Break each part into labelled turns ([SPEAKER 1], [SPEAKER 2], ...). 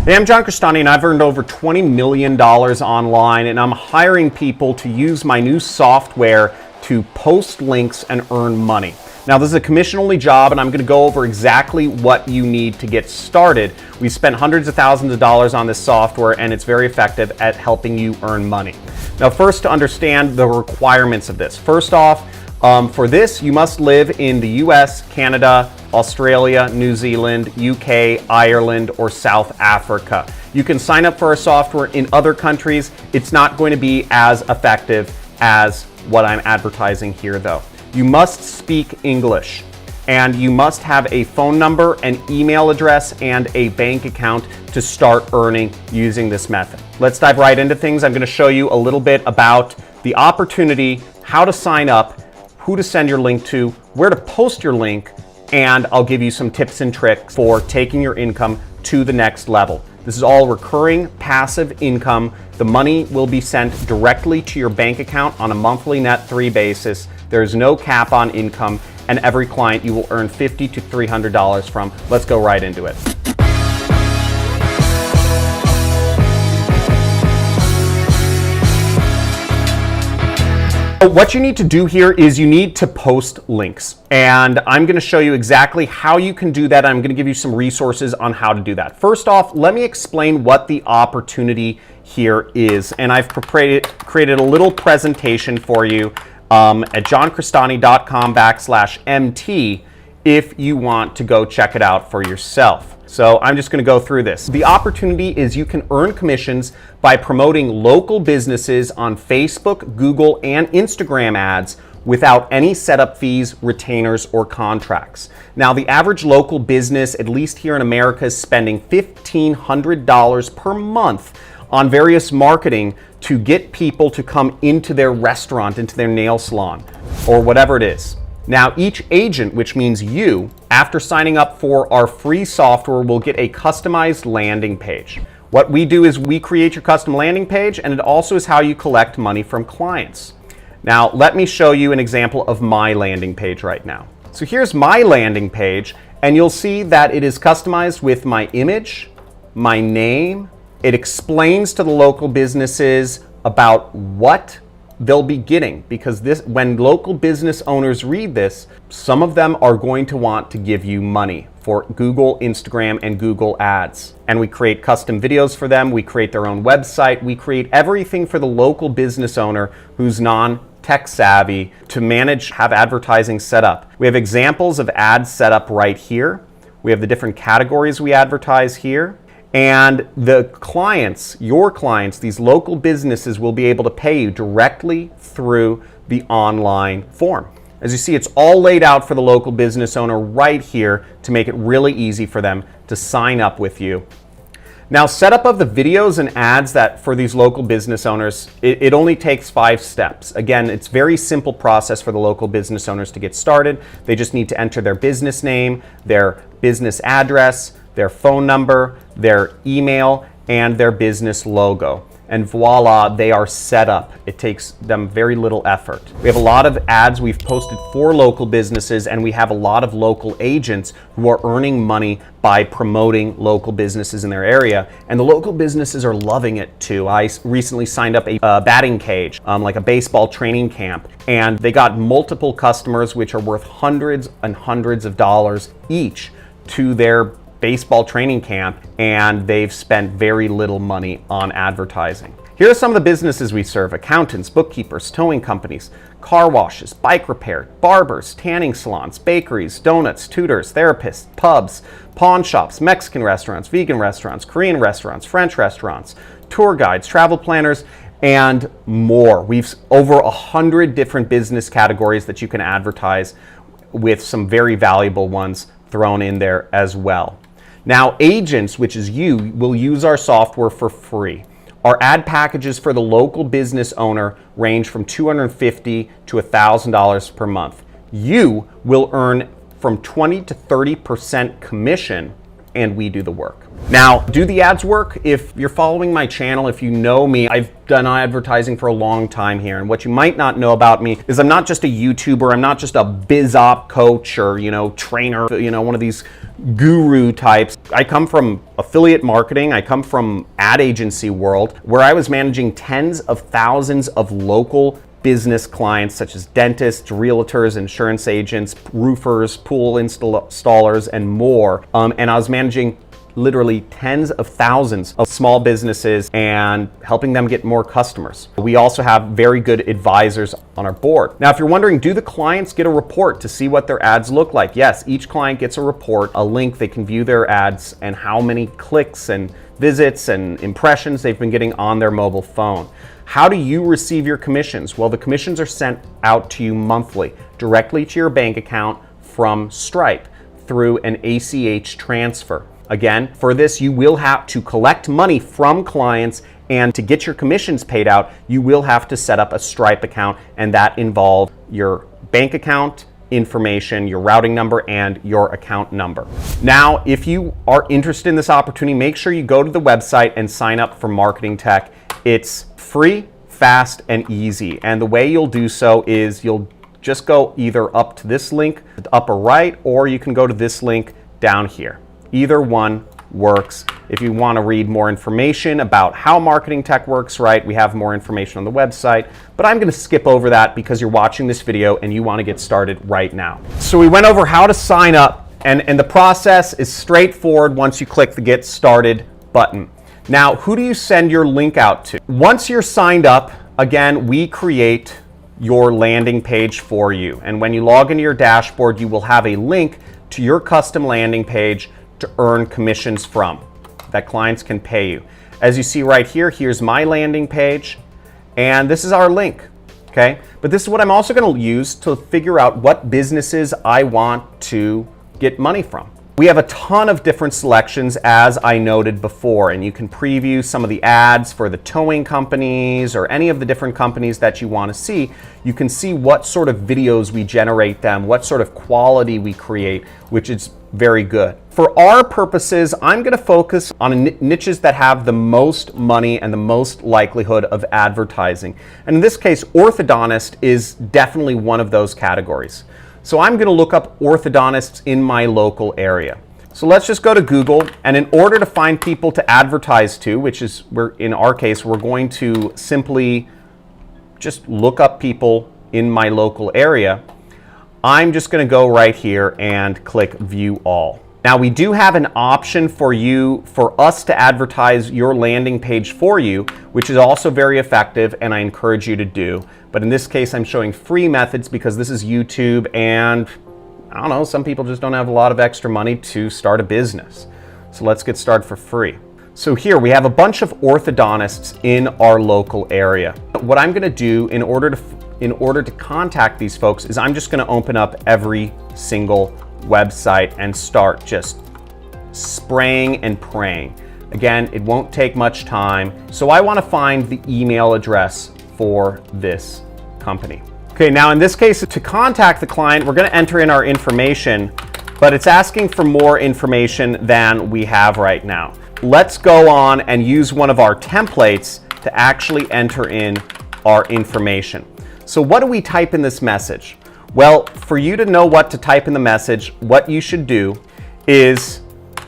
[SPEAKER 1] Hey, I'm John Crestani, and I've earned over $20 million online, and I'm hiring people to use my new software to post links and earn money. Now, this is a commission-only job, and I'm going to go over exactly what you need to get started. We've spent hundreds of thousands of dollars on this software, and it's very effective at helping you earn money. Now, first, to understand the requirements of this. First off, for this, you must live in the US, Canada, Australia, New Zealand, UK, Ireland, or South Africa. You can sign up for our software in other countries. It's not going to be as effective as what I'm advertising here, though. You must speak English, and you must have a phone number, an email address, and a bank account to start earning using this method. Let's dive right into things. I'm going to show you a little bit about the opportunity, how to sign up, who to send your link to, where to post your link, and I'll give you some tips and tricks for taking your income to the next level. This is all recurring passive income. The money will be sent directly to your bank account on a monthly net 3 basis. There's no cap on income, and every client you will earn $50 to $300 from. Let's go right into it. What you need to do here is you need to post links, and I'm going to show you exactly how you can do that. I'm going to give you some resources on how to do that. First off, let me explain what the opportunity here is, and I've created a little presentation for you at johncrestani.com/MT if you want to go check it out for yourself. So I'm just going to go through this. The opportunity is you can earn commissions by promoting local businesses on Facebook, Google, and Instagram ads without any setup fees, retainers, or contracts. Now, the average local business, at least here in America, is spending $1,500 per month on various marketing to get people to come into their restaurant, into their nail salon, or whatever it is. Now, each agent, which means you, after signing up for our free software, will get a customized landing page. What we do is we create your custom landing page, and it also is how you collect money from clients. Now, let me show you an example of my landing page right now. So here's my landing page, and you'll see that it is customized with my image, my name. It explains to the local businesses about what they'll be getting, because when local business owners read this, some of them are going to want to give you money for Google, Instagram, and Google ads. And we create custom videos for them. We create their own website. We create everything for the local business owner who's non-tech savvy to manage, have advertising set up. We have examples of ads set up right here. We have the different categories we advertise here. And the clients, your clients, these local businesses will be able to pay you directly through the online form. As you see, it's all laid out for the local business owner right here to make it really easy for them to sign up with you. Now, setup of the videos and ads that for these local business owners, it only takes 5 steps. Again, it's a very simple process for the local business owners to get started. They just need to enter their business name, their business address, their phone number, their email, and their business logo. And voila, they are set up. It takes them very little effort. We have a lot of ads we've posted for local businesses, and we have a lot of local agents who are earning money by promoting local businesses in their area. And the local businesses are loving it too. I recently signed up a batting cage, like a baseball training camp, and they got multiple customers which are worth hundreds and hundreds of dollars each to their baseball training camp, and they've spent very little money on advertising. Here are some of the businesses we serve: accountants, bookkeepers, towing companies, car washes, bike repair, barbers, tanning salons, bakeries, donuts, tutors, therapists, pubs, pawn shops, Mexican restaurants, vegan restaurants, Korean restaurants, French restaurants, tour guides, travel planners, and more. We've over 100 different business categories that you can advertise, with some very valuable ones thrown in there as well. Now, agents, which is you, will use our software for free. Our ad packages for the local business owner range from $250 to $1,000 per month. You will earn from 20 to 30% commission and we do the work. Now, do the ads work? If you're following my channel, if you know me, I've done advertising for a long time here. And what you might not know about me is I'm not just a YouTuber, I'm not just a biz op coach or, trainer, one of these guru types. I come from affiliate marketing. I come from ad agency world where I was managing tens of thousands of local business clients such as dentists, realtors, insurance agents, roofers, pool installers, and more. And I was managing literally tens of thousands of small businesses and helping them get more customers. We also have very good advisors on our board. Now, if you're wondering, do the clients get a report to see what their ads look like? Yes, each client gets a report, a link they can view their ads and how many clicks and visits and impressions they've been getting on their mobile phone. How do you receive your commissions? Well, the commissions are sent out to you monthly, directly to your bank account from Stripe through an ACH transfer. Again, for this, you will have to collect money from clients, and to get your commissions paid out, you will have to set up a Stripe account, and that involves your bank account information, your routing number, and your account number. Now, if you are interested in this opportunity, make sure you go to the website and sign up for Marketing Tech. It's free, fast, and easy. And the way you'll do so is you'll just go either up to this link, the upper right, or you can go to this link down here. Either one works. If you want to read more information about how Marketing Tech works, right, we have more information on the website, but I'm going to skip over that because you're watching this video and you want to get started right now. So we went over how to sign up, and the process is straightforward once you click the Get Started button. Now, who do you send your link out to? Once you're signed up, again, we create your landing page for you. And when you log into your dashboard, you will have a link to your custom landing page to earn commissions from that clients can pay you. As you see right here, here's my landing page, and this is our link, okay? But this is what I'm also going to use to figure out what businesses I want to get money from. We have a ton of different selections, as I noted before, and you can preview some of the ads for the towing companies or any of the different companies that you want to see. You can see what sort of videos we generate them, what sort of quality we create, which is very good. For our purposes, I'm going to focus on niches that have the most money and the most likelihood of advertising. And in this case, orthodontist is definitely one of those categories. So I'm going to look up orthodontists in my local area. So let's just go to Google, and in order to find people to advertise to, which is, in our case, we're going to simply just look up people in my local area. I'm just going to go right here and click View All. Now, we do have an option for us to advertise your landing page for you, which is also very effective, and I encourage you to do. But in this case, I'm showing free methods because this is YouTube, and I don't know, some people just don't have a lot of extra money to start a business. So let's get started for free. So here we have a bunch of orthodontists in our local area. What I'm going to do in order to contact these folks is I'm just going to open up every single website and start just spraying and praying. Again, it won't take much time. So I want to find the email address for this company. Okay, now in this case, to contact the client, we're going to enter in our information, but it's asking for more information than we have right now. Let's go on and use one of our templates to actually enter in our information. So what do we type in this message? Well, for you to know what to type in the message, what you should do is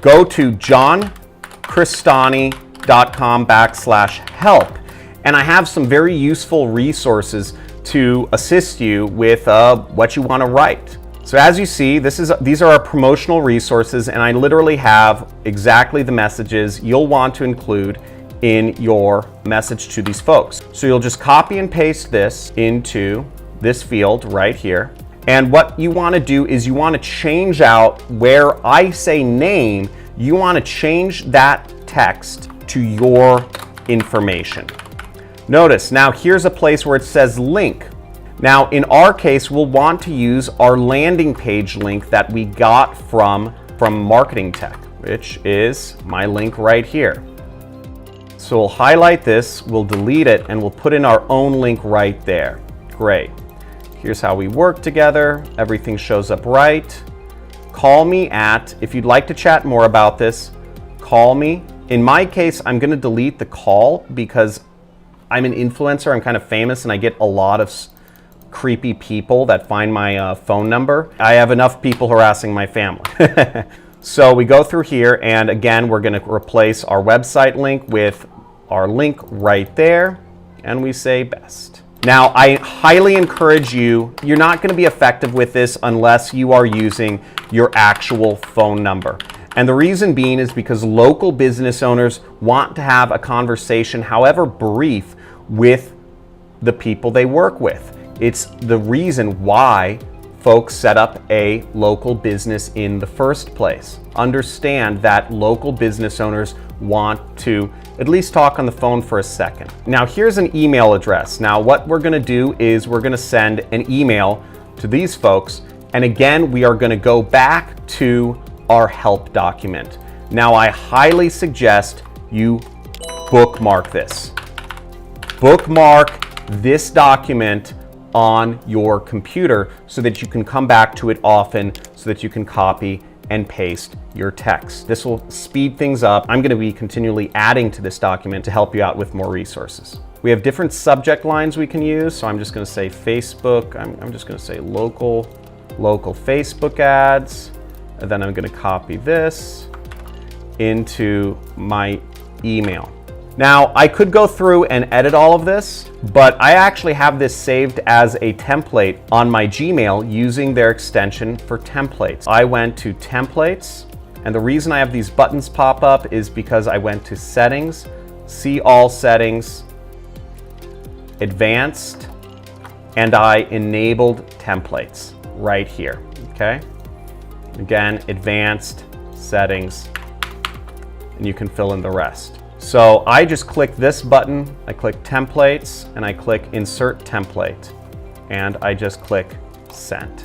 [SPEAKER 1] go to johncristani.com/help. And I have some very useful resources to assist you with what you want to write. So as you see, these are our promotional resources, and I literally have exactly the messages you'll want to include in your message to these folks. So you'll just copy and paste this into this field right here. And what you want to do is you want to change out where I say name, you want to change that text to your information. Notice now here's a place where it says link. Now in our case, we'll want to use our landing page link that we got from Marketing Tech, which is my link right here. So we'll highlight this, we'll delete it, and we'll put in our own link right there. Great. Here's how we work together. Everything shows up right. call me at, if you'd like to chat more about this, call me. In my case, I'm going to delete the call because I'm an influencer. I'm kind of famous and I get a lot of creepy people that find my phone number. I have enough people harassing my family. So we go through here, and again, we're going to replace our website link with our link right there, and we say best. Now, I highly encourage you, you're not going to be effective with this unless you are using your actual phone number. And the reason being is because local business owners want to have a conversation, however brief, with the people they work with. It's the reason why folks set up a local business in the first place. Understand that local business owners want to at least talk on the phone for a second. Now, here's an email address. Now, what we're gonna do is we're gonna send an email to these folks. And again, we are gonna go back to our help document. Now, I highly suggest you bookmark this. Bookmark this document on your computer so that you can come back to it often, so that you can copy and paste your text. This will speed things up. I'm going to be continually adding to this document to help you out with more resources. We have different subject lines we can use, so I'm just going to say Facebook. I'm just going to say local Facebook ads, and then I'm going to copy this into my email. Now, I could go through and edit all of this, but I actually have this saved as a template on my Gmail using their extension for templates. I went to templates, and the reason I have these buttons pop up is because I went to settings, see all settings, advanced, and I enabled templates right here, okay? Again, advanced, settings, and you can fill in the rest. So I just click this button, I click templates, and I click insert template, and I just click send.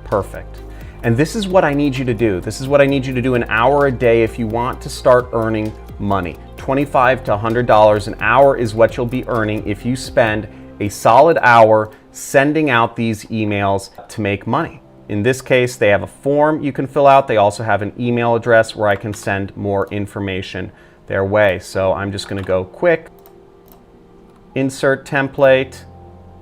[SPEAKER 1] Perfect. And this is what I need you to do. This is what I need you to do an hour a day if you want to start earning money. $25 to $100 an hour is what you'll be earning if you spend a solid hour sending out these emails to make money. In this case, they have a form you can fill out. They also have an email address where I can send more information their way. So I'm just going to go quick, insert template,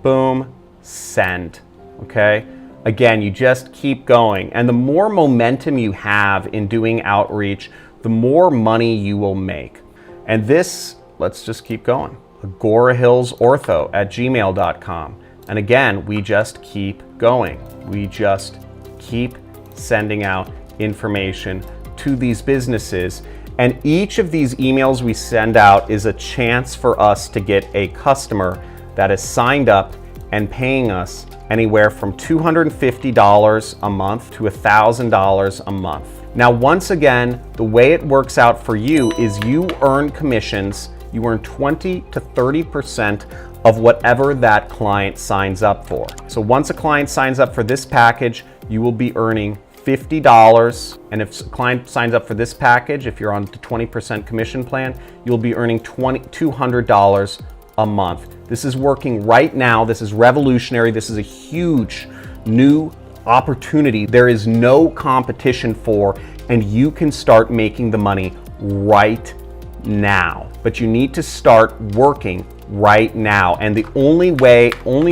[SPEAKER 1] boom, send. Okay. Again, you just keep going. And the more momentum you have in doing outreach, the more money you will make. And this, let's just keep going. agorahillsortho@gmail.com. And again, we just keep going. We just keep sending out information to these businesses. And each of these emails we send out is a chance for us to get a customer that is signed up and paying us anywhere from $250 a month to $1,000 a month. Now, once again, the way it works out for you is you earn commissions. You earn 20 to 30% of whatever that client signs up for. So once a client signs up for this package, you will be earning $50. And if a client signs up for this package, if you're on the 20% commission plan, you'll be earning $200 a month. This is working right now. This is revolutionary. This is a huge new opportunity there is no competition for, and you can start making the money right now. But you need to start working right now. And the only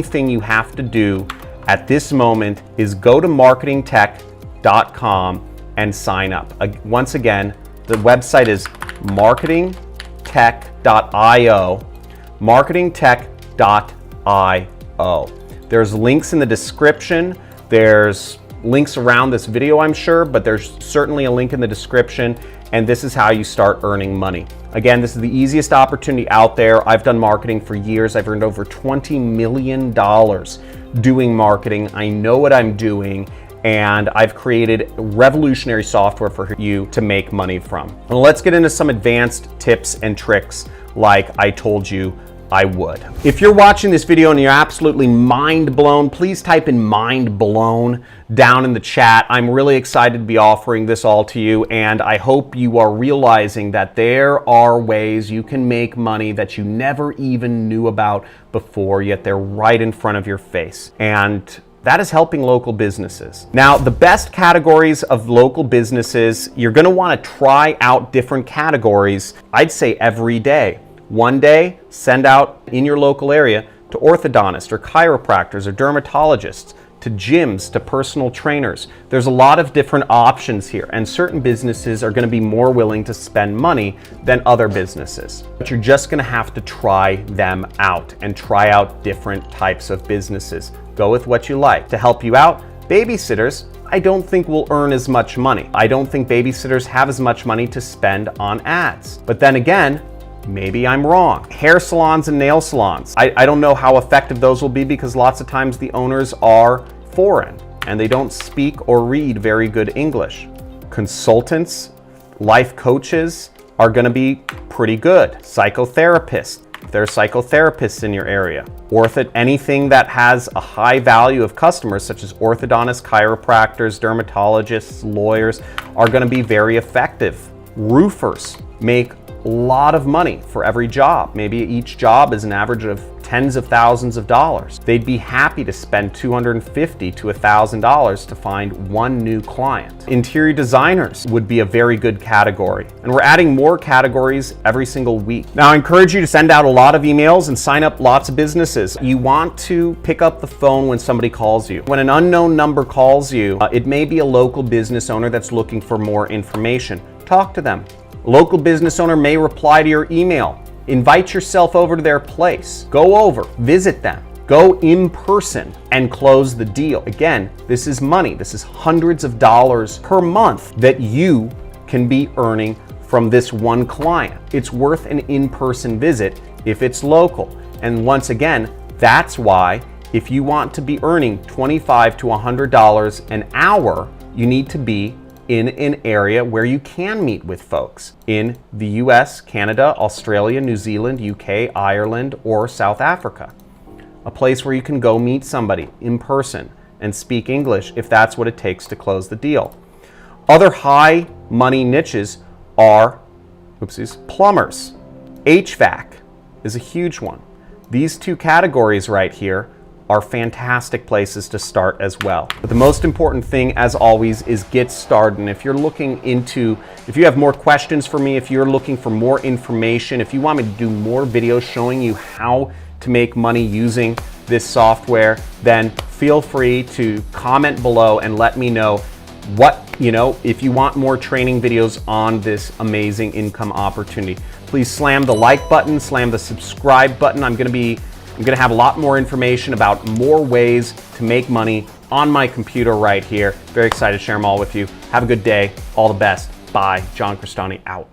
[SPEAKER 1] thing you have to do at this moment is go to marketingtech.com and sign up. Once again, the website is marketingtech.io, marketingtech.io. There's links in the description. There's links around this video, I'm sure, but there's certainly a link in the description, and this is how you start earning money. Again, this is the easiest opportunity out there. I've done marketing for years. I've earned over $20 million doing marketing. I know what I'm doing, and I've created revolutionary software for you to make money from. Well, let's get into some advanced tips and tricks like I told you I would. If you're watching this video and you're absolutely mind blown, please type in mind blown down in the chat. I'm really excited to be offering this all to you, and I hope you are realizing that there are ways you can make money that you never even knew about before, yet they're right in front of your face. And That is helping local businesses. Now, the best categories of local businesses, you're gonna wanna try out different categories, I'd say every day. One day, send out in your local area to orthodontists or chiropractors or dermatologists, to gyms, to personal trainers. There's a lot of different options here, and certain businesses are gonna be more willing to spend money than other businesses. But you're just gonna have to try them out and try out different types of businesses. Go with what you like. To help you out, babysitters, I don't think will earn as much money. I don't think babysitters have as much money to spend on ads. But then again, maybe I'm wrong. Hair salons and nail salons. I don't know how effective those will be because lots of times the owners are foreign and they don't speak or read very good English. Consultants, life coaches are gonna be pretty good. Psychotherapists, if there are psychotherapists in your area. Anything that has a high value of customers, such as orthodontists, chiropractors, dermatologists, lawyers, are gonna be very effective. Roofers make a lot of money for every job. Maybe each job is an average of tens of thousands of dollars. They'd be happy to spend $250 to $1,000 to find one new client. Interior designers would be a very good category. And we're adding more categories every single week. Now, I encourage you to send out a lot of emails and sign up lots of businesses. You want to pick up the phone when somebody calls you. When an unknown number calls you, it may be a local business owner that's looking for more information. Talk to them. A local business owner may reply to your email. Invite yourself over to their place. Go over, visit them. Go in person and close the deal. Again, this is money. This is hundreds of dollars per month that you can be earning from this one client. It's worth an in-person visit if it's local. And once again, that's why if you want to be earning $25 to $100 an hour, you need to be in an area where you can meet with folks in the US, Canada, Australia, New Zealand, UK, Ireland, or South Africa. A place where you can go meet somebody in person and speak English if that's what it takes to close the deal. Other high money niches are, plumbers. HVAC is a huge one. These two categories right here are fantastic places to start as well. But the most important thing, as always, is get started. And if you're if you have more questions for me, if you're looking for more information, if you want me to do more videos showing you how to make money using this software, then feel free to comment below and let me know if you want more training videos on this amazing income opportunity. Please slam the like button, slam the subscribe button. I'm gonna have a lot more information about more ways to make money on my computer right here. Very excited to share them all with you. Have a good day. All the best. Bye. John Crestani out.